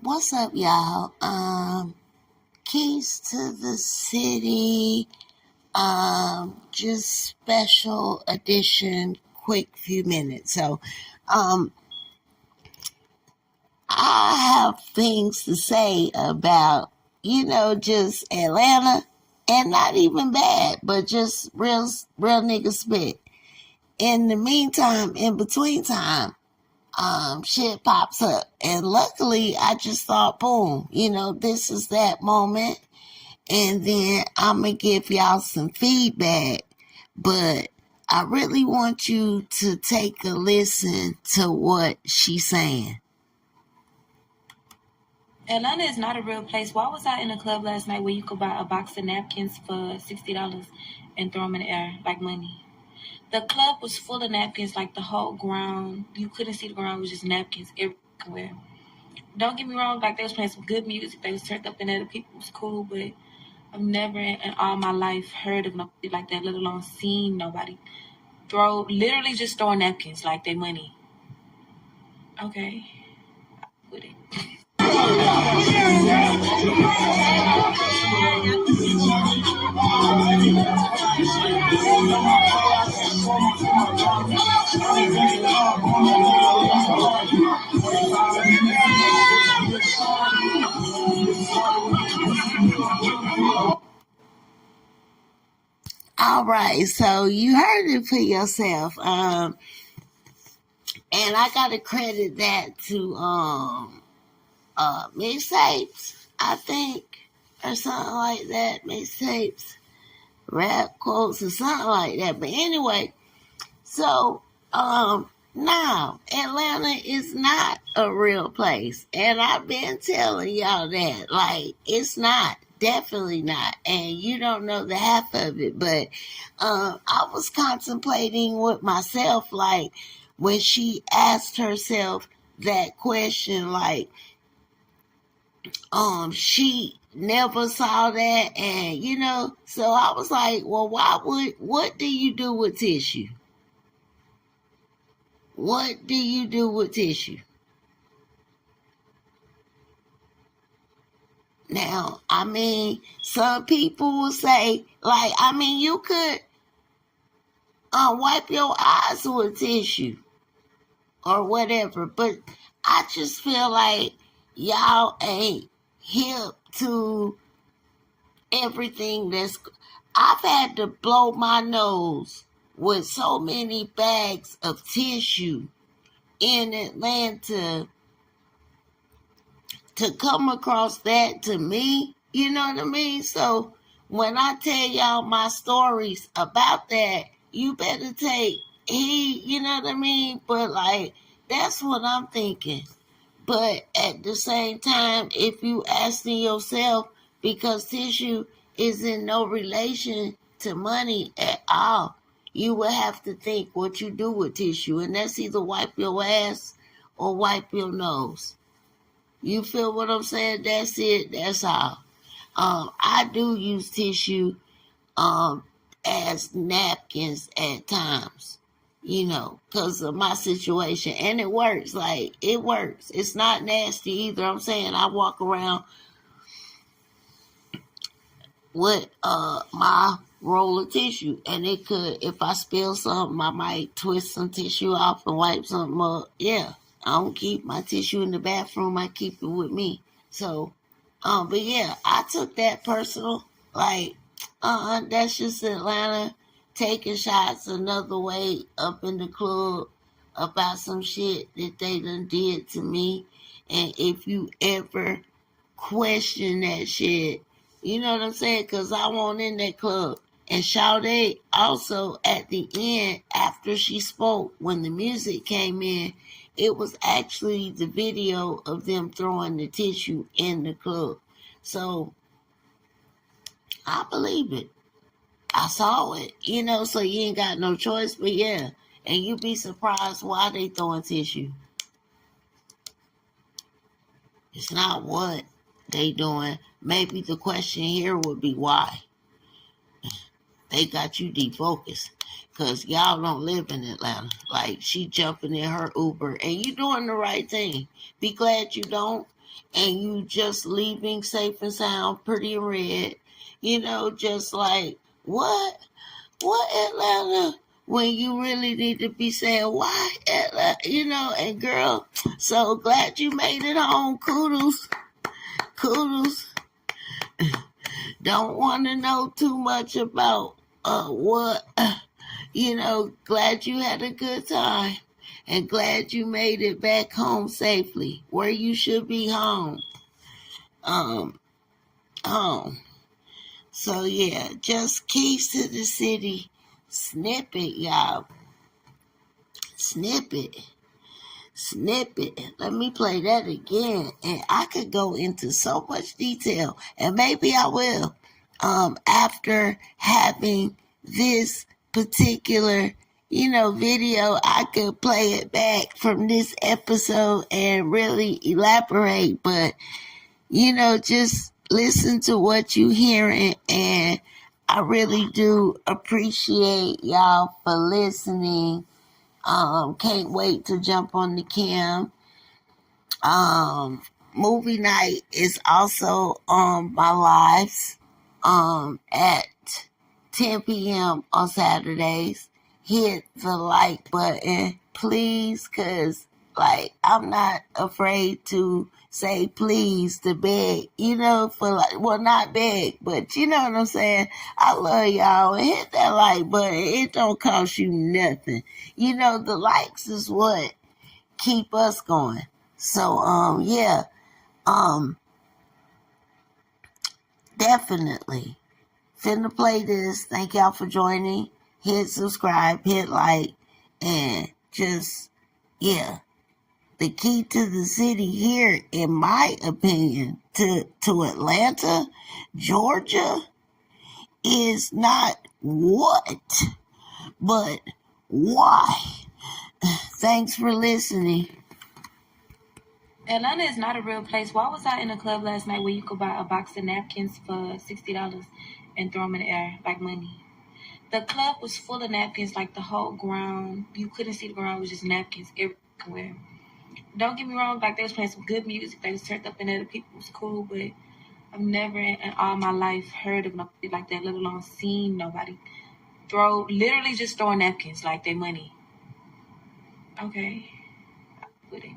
What's up, y'all? Keys to the City, just special edition, quick few minutes. So, I have things to say about, just Atlanta, and not even bad, but just real nigga spit. In the meantime, in between time, shit pops up. And luckily, I just thought, boom, this is that moment. And then I'm going to give y'all some feedback. But I really want you to take a listen to what she's saying. Atlanta is not a real place. Why was I in a club last night where you could buy a box of napkins for $60 and throw them in the air like money? The club was full of napkins, like the whole ground. You couldn't see the ground, it was just napkins everywhere. Don't get me wrong, like they was playing some good music. They was turned up in there, the people was cool, but I've never in all my life heard of nobody like that, let alone seen nobody literally just throwing napkins like they money. Okay, with it. All right, so you heard it for yourself. And I gotta credit that to mixtapes, I think, or something like that. Mixtapes, rap quotes, or something like that. But anyway, so now Atlanta is not a real place, and I've been telling y'all that. Like, it's not. Definitely not. And you don't know the half of it. But I was contemplating with myself, like, when she asked herself that question, like, she never saw that. And, so I was like, well, what do you do with tissue? What do you do with tissue? Now, I mean, some people will say, like, I mean, you could wipe your eyes with tissue or whatever, but I just feel like y'all ain't hip to everything that's. I've had to blow my nose with so many bags of tissue in Atlanta to come across that to me, you know what I mean? So when I tell y'all my stories about that, you better take heed, you know what I mean? But like, that's what I'm thinking. But at the same time, if you asking yourself, because tissue is in no relation to money at all, you will have to think what you do with tissue, and that's either wipe your ass or wipe your nose. You feel what I'm saying? That's it. That's all. I do use tissue as napkins at times, because of my situation. And it works. Like, it works. It's not nasty either. I'm saying I walk around with my roll of tissue. And it could, if I spill something, I might twist some tissue off and wipe something up. Yeah. I don't keep my tissue in the bathroom. I keep it with me. So, but yeah, I took that personal. Like, that's just Atlanta taking shots another way up in the club about some shit that they done did to me. And if you ever question that shit, you know what I'm saying? Because I went in that club. And Sade also at the end, after she spoke, when the music came in, it was actually the video of them throwing the tissue in the club. So I believe it. I saw it, so you ain't got no choice. But yeah, and you be surprised why they throwing tissue. It's not what they doing. Maybe the question here would be why. They got you defocused because y'all don't live in Atlanta. Like, she jumping in her Uber and you doing the right thing. Be glad you don't. and you just leaving safe and sound, pretty and red, just like, what Atlanta, when you really need to be saying, why Atlanta, and girl, so glad you made it home. Kudos. Don't want to know too much about what, glad you had a good time and glad you made it back home safely, where you should be home. Home. So yeah, just Keys to the City snippet, y'all. Snippet. Let me play that again. And I could go into so much detail, and maybe I will. After having this particular, video, I could play it back from this episode and really elaborate. But, just listen to what you hearing, and I really do appreciate y'all for listening. Can't wait to jump on the cam. Movie night is also on my lives at 10 p.m. on Saturdays. Hit the like button, please, because I'm not afraid to say please to beg, not beg, but you know what I'm saying? I love y'all, and hit that like button. It don't cost you nothing. The likes is what keep us going. So, yeah, definitely. Finna play this. Thank y'all for joining. Hit subscribe, hit like, and just, yeah. The key to the city here, in my opinion, to Atlanta, Georgia, is not what, but why. Thanks for listening. Atlanta is not a real place. Why was I in a club last night where you could buy a box of napkins for $60 and throw them in the air like money? The club was full of napkins, like the whole ground. You couldn't see the ground. It was just napkins everywhere. Don't get me wrong, like they was playing some good music. They was turned up in there. The people was cool, but I've never in all my life heard of nobody like that, let alone seen nobody literally just throwing napkins like they money. Okay. With it.